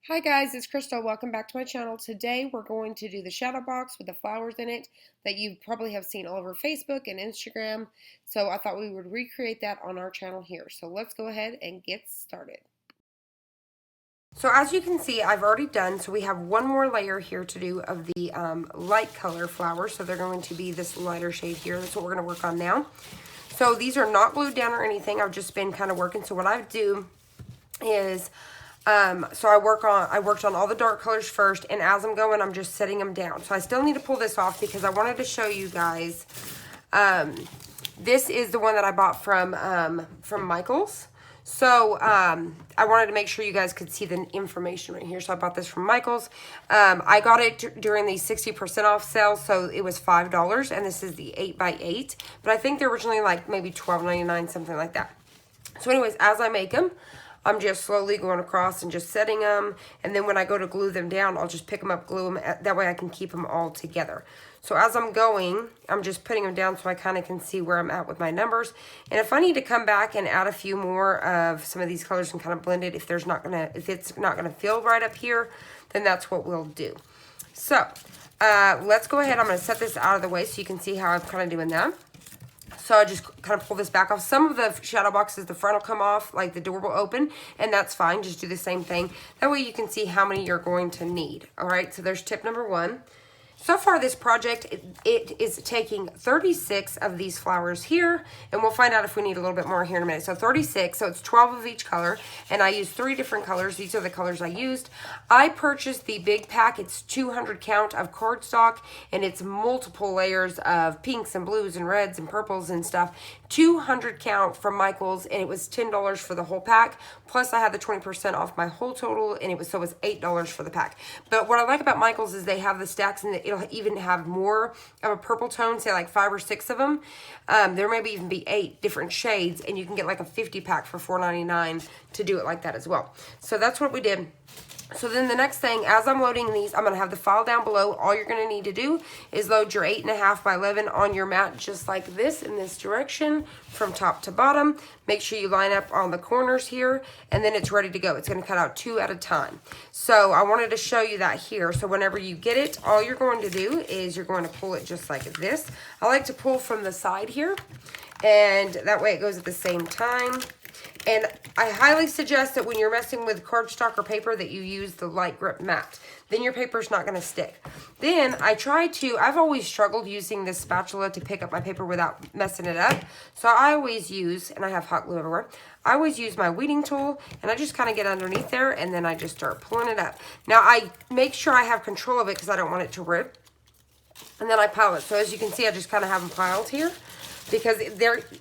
Hi guys, it's Crystal. Welcome back to my channel. Today we're going to do the shadow box with the flowers in it that you probably have seen all over Facebook and Instagram. So I thought we would recreate that on our channel here. So let's go ahead and get started. So as you can see, I've already done, so we have one more layer here to do of the light color flowers. So they're going to be this lighter shade here. That's what we're going to work on now. So these are not glued down or anything. I've just been kind of working. So what I do is so I worked on all the dark colors first, and as I'm going, I'm just setting them down. So I still need to pull this off because I wanted to show you guys. This is the one that I bought from Michael's. So I wanted to make sure you guys could see the information right here. So I bought this from Michael's. I got it during the 60% off sale, so it was $5, and this is the 8x8. But I think they're originally like maybe $12.99, something like that. So anyways, as I make them, I'm just slowly going across and just setting them. And then when I go to glue them down, I'll just pick them up, glue them. That way I can keep them all together. So as I'm going, I'm just putting them down so I kind of can see where I'm at with my numbers. And if I need to come back and add a few more of some of these colors and kind of blend it, if it's not gonna feel right up here, then that's what we'll do. So let's go ahead. I'm gonna set this out of the way so you can see how I'm kind of doing that. So I just kind of pull this back off. Some of the shadow boxes, the front will come off, like the door will open, and that's fine. Just do the same thing. That way you can see how many you're going to need. All right, so there's tip number one. So far, this project, it is taking 36 of these flowers here, and we'll find out if we need a little bit more here in a minute. So 36, so it's 12 of each color, and I used 3 different colors. These are the colors I used. I purchased the big pack. It's 200 count of cardstock, and it's multiple layers of pinks and blues and reds and purples and stuff. 200 count from Michael's, and it was $10 for the whole pack. Plus, I had the 20% off my whole total, and it was $8 for the pack. But what I like about Michael's is they have the stacks, and it'll even have more of a purple tone, say like 5 or 6 of them. There may even be 8 different shades, and you can get like a 50 pack for $4.99 to do it like that as well. So that's what we did. So then the next thing, as I'm loading these, I'm going to have the file down below. All you're going to need to do is load your 8.5 by 11 on your mat just like this, in this direction, from top to bottom. Make sure you line up on the corners here, and then it's ready to go. It's going to cut out 2 at a time. So I wanted to show you that here. So whenever you get it, all you're going to do is you're going to pull it just like this. I like to pull from the side here, and that way it goes at the same time. And I highly suggest that when you're messing with cardstock or paper that you use the light grip mat. Then your paper's not going to stick. Then I've always struggled using this spatula to pick up my paper without messing it up. So I always use, and I have hot glue everywhere, I always use my weeding tool, and I just kind of get underneath there, and then I just start pulling it up. Now I make sure I have control of it because I don't want it to rip. And then I pile it. So as you can see, I just kind of have them piled here, because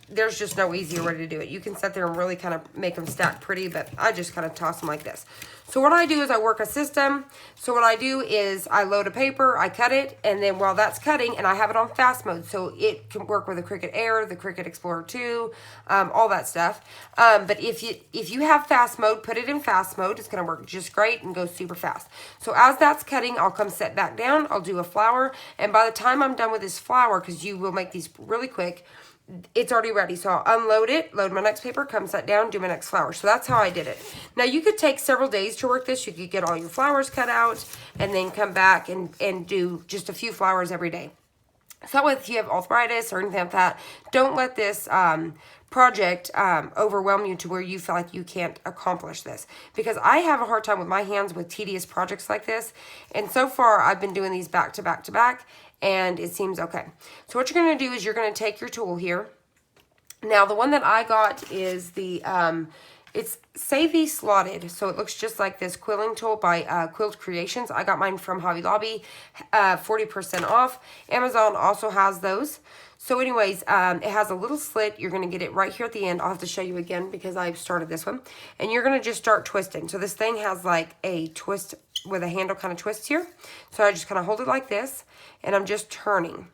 there's just no easier way to do it. You can sit there and really kind of make them stack pretty, but I just kind of toss them like this. So what I do is I work a system. So what I do is I load a paper, I cut it, and then while that's cutting, and I have it on fast mode, so it can work with the Cricut Air, the Cricut Explorer 2, all that stuff. But if you have fast mode, put it in fast mode. It's going to work just great and go super fast. So as that's cutting, I'll come set back down. I'll do a flower, and by the time I'm done with this flower, because you will make these really quick, it's already ready. So I'll unload it, load my next paper, come set down, do my next flower. So that's how I did it. Now you could take several days to work this. You could get all your flowers cut out and then come back and do just a few flowers every day. So if you have arthritis or anything like that, don't let this project overwhelm you to where you feel like you can't accomplish this. Because I have a hard time with my hands with tedious projects like this. And so far I've been doing these back to back to back, and it seems okay. So what you're going to do is you're going to take your tool here. Now the one that I got is the it's Savvy Slotted, so it looks just like this quilling tool by Quilt Creations. I got mine from Hobby Lobby, 40% off. Amazon also has those. So anyways, it has a little slit. You're going to get it right here at the end. I'll have to show you again because I've started this one. And you're going to just start twisting. So this thing has like a twist with a handle kind of twist here. So I just kind of hold it like this, and I'm just turning.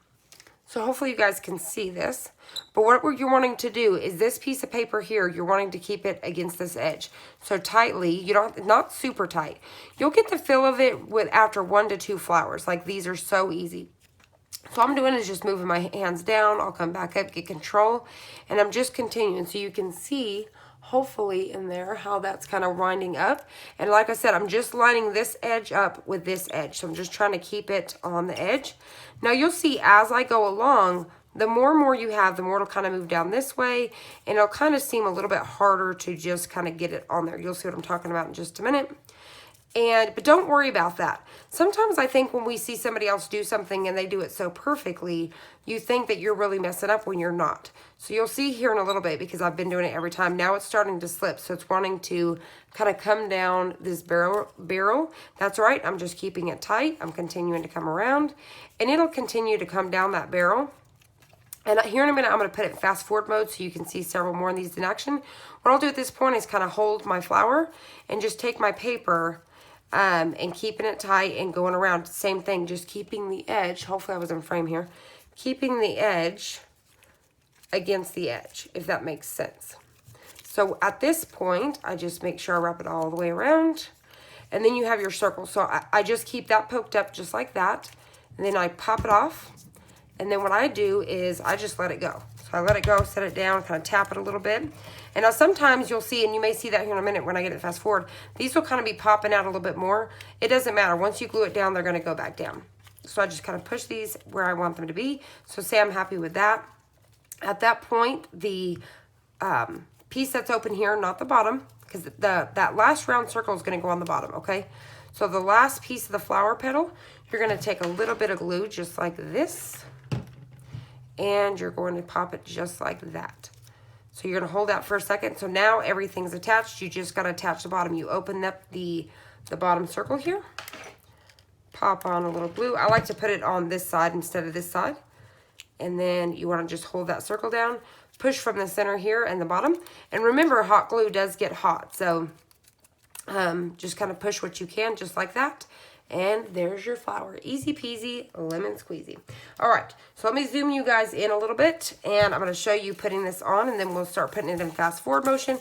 So hopefully you guys can see this. But what you're wanting to do is this piece of paper here, you're wanting to keep it against this edge. So tightly, you don't, not super tight. You'll get the feel of it after 1 to 2 flowers. Like these are so easy. So all I'm doing is just moving my hands down. I'll come back up, get control, and I'm just continuing. So you can see hopefully in there how that's kind of winding up. And like I said, I'm just lining this edge up with this edge. So I'm just trying to keep it on the edge. Now you'll see as I go along, the more and more you have, the more it'll kind of move down this way, and it'll kind of seem a little bit harder to just kind of get it on there. You'll see what I'm talking about in just a minute. But don't worry about that. Sometimes I think when we see somebody else do something and they do it so perfectly, you think that you're really messing up when you're not. So you'll see here in a little bit, because I've been doing it every time. Now it's starting to slip, so it's wanting to kind of come down this barrel. That's right, I'm just keeping it tight. I'm continuing to come around, and it'll continue to come down that barrel. And here in a minute, I'm going to put it in fast forward mode so you can see several more of these in action. What I'll do at this point is kind of hold my flower and just take my paper and keeping it tight and going around. Same thing, just keeping the edge. Hopefully I was in frame here. Keeping the edge against the edge, if that makes sense. So at this point, I just make sure I wrap it all the way around. And then you have your circle. So I just keep that poked up just like that. And then I pop it off. And then what I do is I just let it go. So I let it go, set it down, kind of tap it a little bit. And now sometimes you'll see, and you may see that here in a minute when I get it fast forward, these will kind of be popping out a little bit more. It doesn't matter. Once you glue it down, they're going to go back down. So I just kind of push these where I want them to be. So say I'm happy with that. At that point, the piece that's open here, not the bottom, because that last round circle is going to go on the bottom, okay? So the last piece of the flower petal, you're going to take a little bit of glue just like this, and you're going to pop it just like that. So you're going to hold that for a second. So now everything's attached. You just got to attach the bottom. You open up the bottom circle here, pop on a little glue. I like to put it on this side instead of this side. And then you want to just hold that circle down, push from the center here and the bottom. And remember, hot glue does get hot. So just kind of push what you can, just like that. And there's your flower. Easy peasy, lemon squeezy. All right, so let me zoom you guys in a little bit, and I'm going to show you putting this on, and then we'll start putting it in fast forward motion.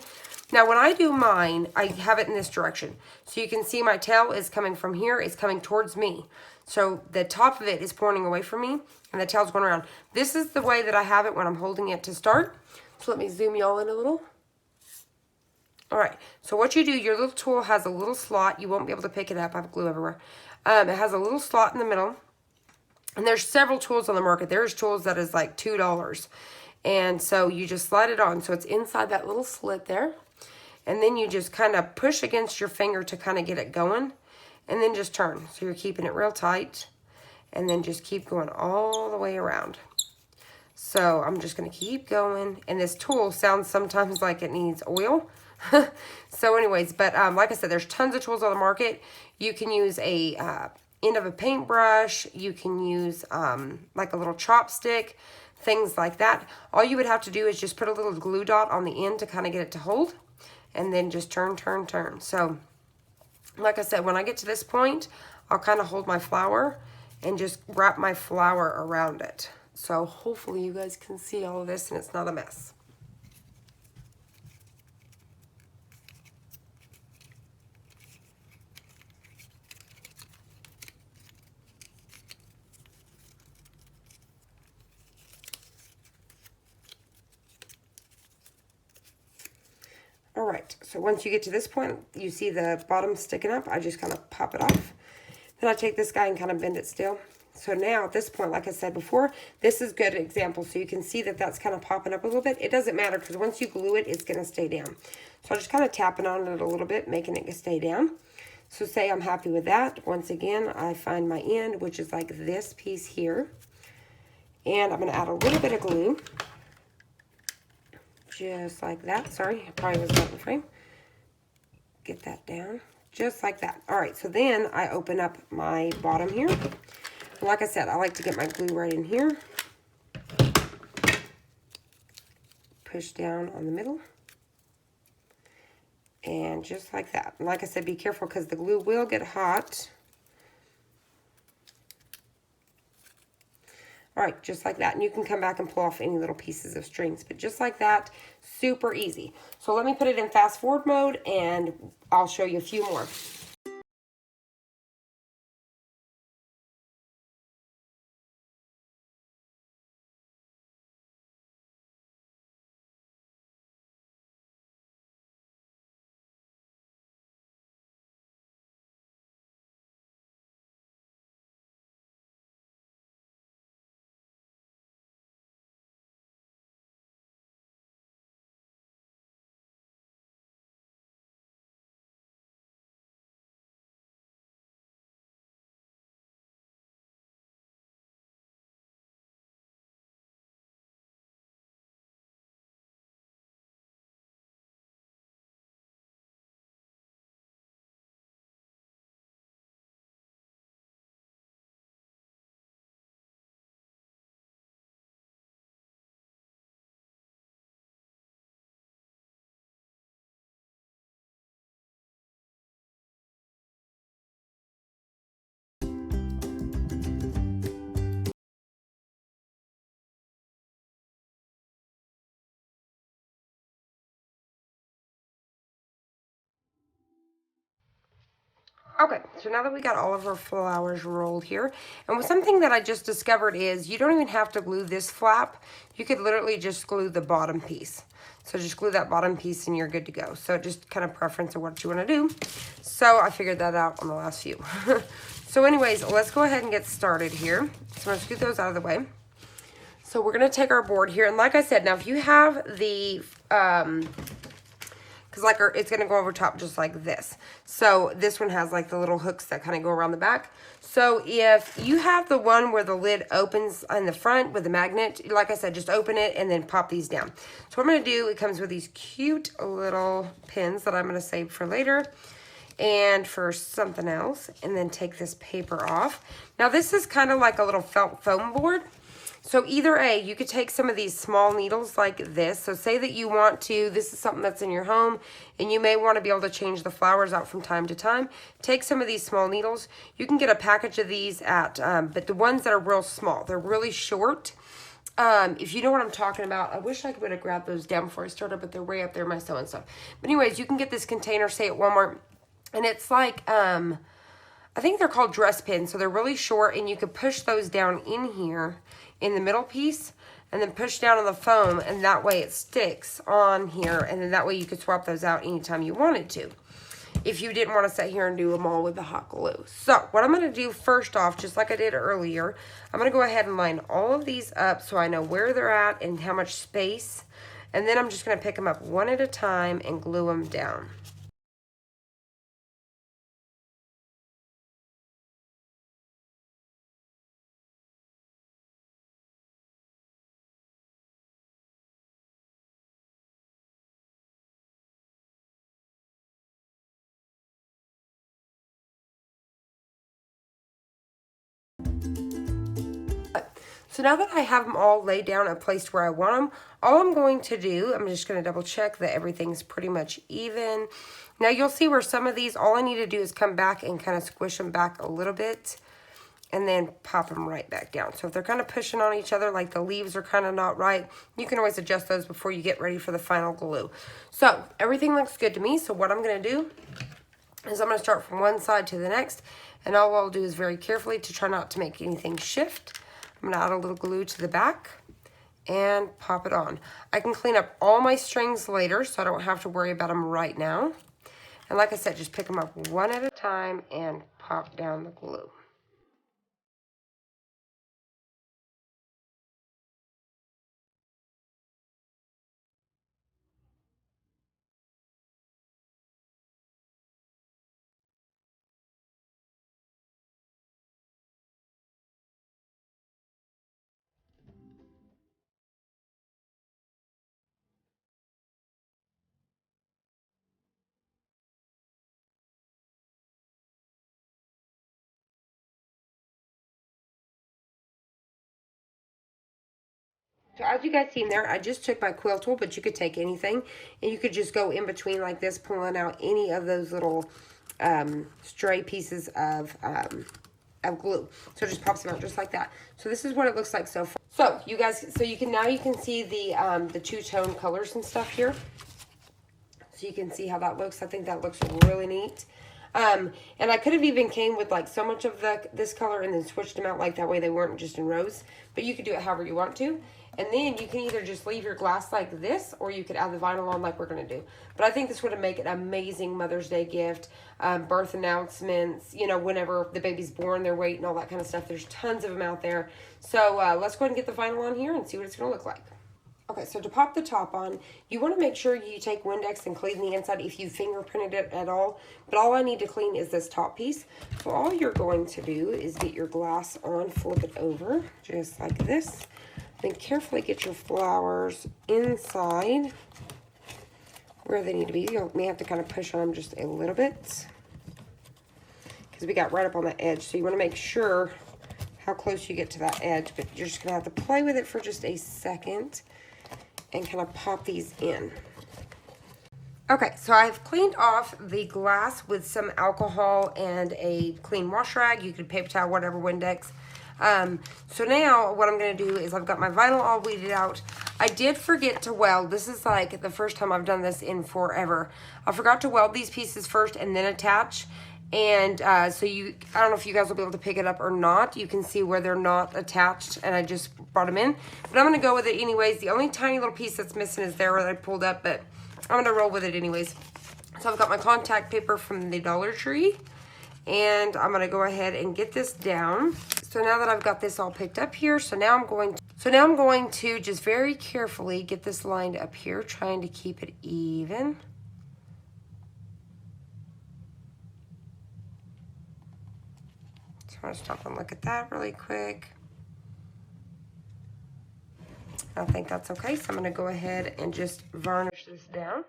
Now, when I do mine, I have it in this direction. So you can see my tail is coming from here. It's coming towards me. So the top of it is pointing away from me, and the tail's going around. This is the way that I have it when I'm holding it to start. So let me zoom y'all in a little. All right, so what you do, your little tool has a little slot. You won't be able to pick it up. I have glue everywhere. It has a little slot in the middle. And there's several tools on the market. There's tools that is like $2. And so you just slide it on. So it's inside that little slit there. And then you just kind of push against your finger to kind of get it going. And then just turn. So you're keeping it real tight. And then just keep going all the way around. So I'm just going to keep going. And this tool sounds sometimes like it needs oil. So anyways, but like I said, there's tons of tools on the market. You can use a end of a paintbrush. You can use like a little chopstick, things like that. All you would have to do is just put a little glue dot on the end to kind of get it to hold, and then just turn, turn, turn. So like I said, when I get to this point, I'll kind of hold my flower and just wrap my flower around it. So hopefully you guys can see all of this and it's not a mess. All right, so once you get to this point, you see the bottom sticking up. I just kind of pop it off. Then I take this guy and kind of bend it still. So now at this point, like I said before, this is a good example. So you can see that that's kind of popping up a little bit. It doesn't matter because once you glue it, it's going to stay down. So I'm just kind of tapping on it a little bit, making it stay down. So say I'm happy with that. Once again, I find my end, which is like this piece here. And I'm going to add a little bit of glue. Just like that. Sorry, I probably was not in frame. Get that down. Just like that. All right, so then I open up my bottom here. And like I said, I like to get my glue right in here. Push down on the middle. And just like that. And like I said, be careful because the glue will get hot. All right, just like that. And you can come back and pull off any little pieces of strings. But just like that, super easy. So let me put it in fast forward mode and I'll show you a few more. Okay, so now that we got all of our flowers rolled here, and something that I just discovered is you don't even have to glue this flap. You could literally just glue the bottom piece. So just glue that bottom piece and you're good to go. So just kind of preference of what you want to do. So I figured that out on the last few. So anyways, let's go ahead and get started here. So I'm going to scoot those out of the way. So we're going to take our board here. And like I said, now if you have the... because like it's going to go over top just like this. So this one has like the little hooks that kind of go around the back. So if you have the one where the lid opens on the front with the magnet, like I said, just open it and then pop these down. So what I'm going to do, it comes with these cute little pins that I'm going to save for later and for something else. And then take this paper off. Now this is kind of like a little felt foam board. So either A, you could take some of these small needles like this. So say that you want to, this is something that's in your home, and you may want to be able to change the flowers out from time to time. Take some of these small needles. You can get a package of these at, but the ones that are real small, they're really short. If you know what I'm talking about, I wish I would have grabbed those down before I started, but they're way up there in my sewing stuff. But anyways, you can get this container, say at Walmart, and it's like, I think they're called dress pins. So they're really short, and you could push those down in here in the middle piece and then push down on the foam, and that way it sticks on here, and then that way you could swap those out anytime you wanted to if you didn't want to sit here and do them all with the hot glue. So what I'm going to do first off, just like I did earlier, I'm going to go ahead and line all of these up so I know where they're at and how much space, and then I'm just going to pick them up one at a time and glue them down. So now that I have them all laid down and placed where I want them, all I'm going to do, I'm just going to double check that everything's pretty much even. Now you'll see where some of these, all I need to do is come back and kind of squish them back a little bit and then pop them right back down. So if they're kind of pushing on each other, like the leaves are kind of not right, you can always adjust those before you get ready for the final glue. So everything looks good to me. So what I'm going to do is I'm going to start from one side to the next, and all I'll do is very carefully to try not to make anything shift. I'm going to add a little glue to the back and pop it on. I can clean up all my strings later, so I don't have to worry about them right now. And like I said, just pick them up one at a time and pop down the glue. So as you guys seen there, I just took my quill tool, but you could take anything, and you could just go in between like this, pulling out any of those little stray pieces of glue. So it just pops them out just like that. So this is what it looks like so far. So you guys, so you can see the two-tone colors and stuff here. So you can see how that looks. I think that looks really neat. And I could have even came with like so much of this color and then switched them out like that way they weren't just in rows. But you could do it however you want to. And then you can either just leave your glass like this, or you could add the vinyl on like we're going to do. But I think this would make an amazing Mother's Day gift, birth announcements, you know, whenever the baby's born, their weight and all that kind of stuff. There's tons of them out there. So let's go ahead and get the vinyl on here and see what it's going to look like. Okay, so to pop the top on, you want to make sure you take Windex and clean the inside if you fingerprinted it at all. But all I need to clean is this top piece. So all you're going to do is get your glass on, flip it over, just like this. Then carefully get your flowers inside where they need to be. You may have to kind of push on them just a little bit because we got right up on the edge. So you want to make sure how close you get to that edge, but you're just going to have to play with it for just a second and kind of pop these in. Okay, so I've cleaned off the glass with some alcohol and a clean wash rag. You could paper towel, whatever, Windex. So now what I'm going to do is I've got my vinyl all weeded out. I did forget to weld. This is like the first time I've done this in forever. I forgot to weld these pieces first and then attach. And so I don't know if you guys will be able to pick it up or not. You can see where they're not attached, and I just brought them in. But I'm going to go with it anyways. The only tiny little piece that's missing is there where I pulled up, but I'm going to roll with it anyways. So I've got my contact paper from the Dollar Tree, and I'm going to go ahead and get this down. So now that I've got this all picked up here, so now I'm going to just very carefully get this lined up here, trying to keep it even. So I'm going to stop and look at that really quick. I think that's okay, so I'm going to go ahead and just varnish this down.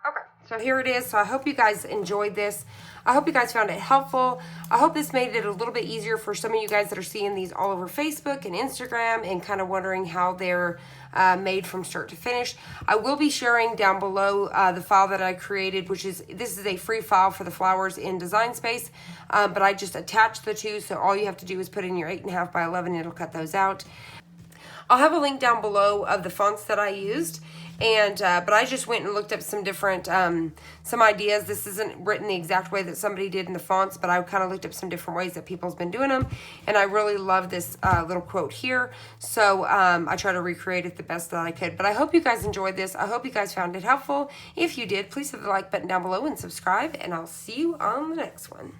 Okay, so here it is. So I hope you guys enjoyed this. I hope you guys found it helpful. I hope this made it a little bit easier for some of you guys that are seeing these all over Facebook and Instagram and kind of wondering how they're made from start to finish. I will be sharing down below the file that I created, this is a free file for the flowers in Design Space, but I just attached the two, so all you have to do is put in your 8.5 by 11, it'll cut those out. I'll have a link down below of the fonts that I used, and but I just went and looked up some different some ideas. This isn't written the exact way that somebody did in the fonts, but I kind of looked up some different ways that people's been doing them, and I really love this little quote here. So I try to recreate it the best that I could. But I hope you guys enjoyed this. I hope you guys found it helpful. If you did, please hit the like button down below and subscribe, and I'll see you on the next one.